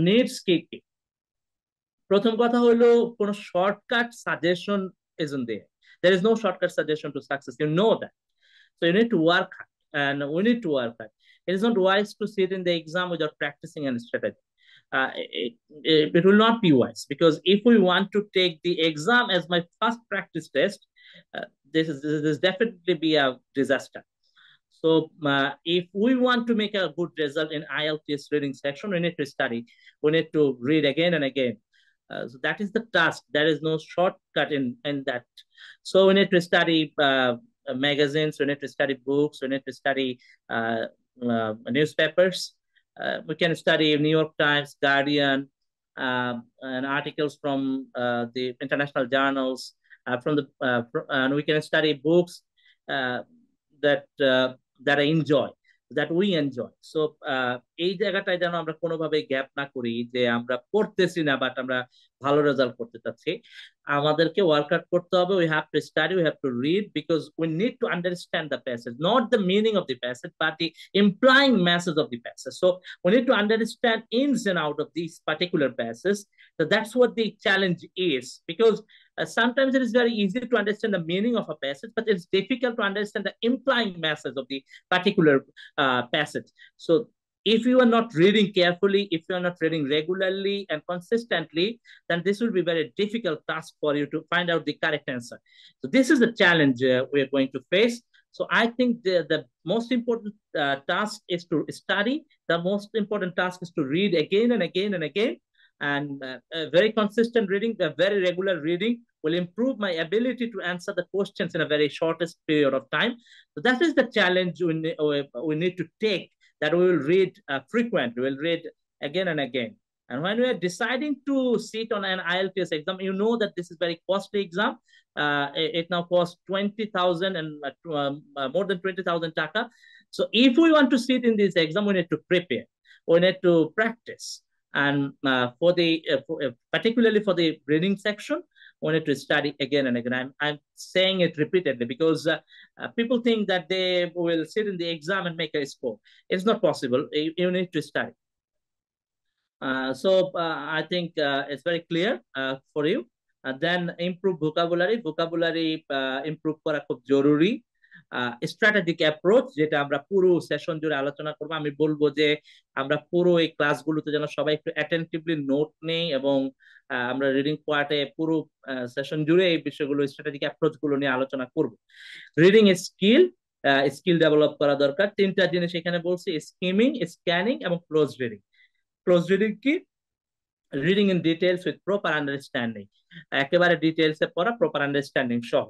Needs কি কি? প্রথম কথা হলো কোনো shortcut suggestion isn't there. There is no shortcut suggestion to success. You know that. So you need to work hard, and we need to work hard. It is not wise to sit in the exam without practicing and strategy. It will not be wise, because if we want to take the exam as my first practice test, this definitely be a disaster. So if we want to make a good result in IELTS reading section, we need to study. We need to read again and again. So that is the task. There is no shortcut in that. So we need to study magazines. We need to study books. We need to study newspapers. We can study New York Times, Guardian, and articles from the international journals. And we can study books uh, that that I enjoy, that we enjoy. So এই জায়গাটায় যেন আমরা কোনোভাবে gap না করি যে আমরা পড়তেছি না বাট আমরা ভালো রেজাল্ট করতে চাচ্ছি। আমাদেরকে ওয়ার্কআউট করতে হবে। We have to study, we have to read, because we need to understand the passage, not the meaning of the passage, but the implying message of the passage. So we need to understand ins and out of these particular passages. So that's what the challenge is, because sometimes it is very easy to understand the meaning of a passage, but it's difficult to understand the implying message of the particular passage. So if you are not reading carefully, if you are not reading regularly and consistently, then this will be very difficult task for you to find out the correct answer. So this is the challenge we are going to face. So I think the most important task is to study. The most important task is to read again and again and again. And very consistent reading, very regular reading will improve my ability to answer the questions in a very shortest period of time. So that is the challenge we need to take, that we will read frequently, we will read again and again. And when we are deciding to sit on an IELTS exam, you know that this is very costly exam. It now costs 20,000 and more than 20,000 taka. So if we want to sit in this exam, we need to prepare, we need to practice. And particularly for the reading section, we need to study again and again. I'm saying it repeatedly, because people think that they will sit in the exam and make a score. It's not possible. You need to study. So I think it's very clear for you. Then improve vocabulary. Vocabulary improve করা খুব জরুরি। Strategic approach, যেটা আমরা পুরো session জুড়ে আলোচনা করবো। আমি বলবো যে আমরা পুরো এই ক্লাসগুলোতে যেন সবাই একটু অ্যাটেন্টিভলি নোট নেই, এবং আমরা রিডিং পার্টে পুরো সেশন জুড়ে এই বিষয়গুলো, স্ট্র্যাটেজিক অ্যাপ্রোচ গুলো নিয়ে আলোচনা করব। রিডিং স্কিল, স্কিল ডেভেলপ করা দরকার। তিনটা জিনিস এখানে বলছি: স্কিমিং, স্ক্যানিং এবং ক্লোজ রিডিং। ক্লোজ রিডিং কি? Reading in details with proper understanding, একেবারে ডিটেলসে পড়া, প্রপার আন্ডারস্ট্যান্ডিং সহ।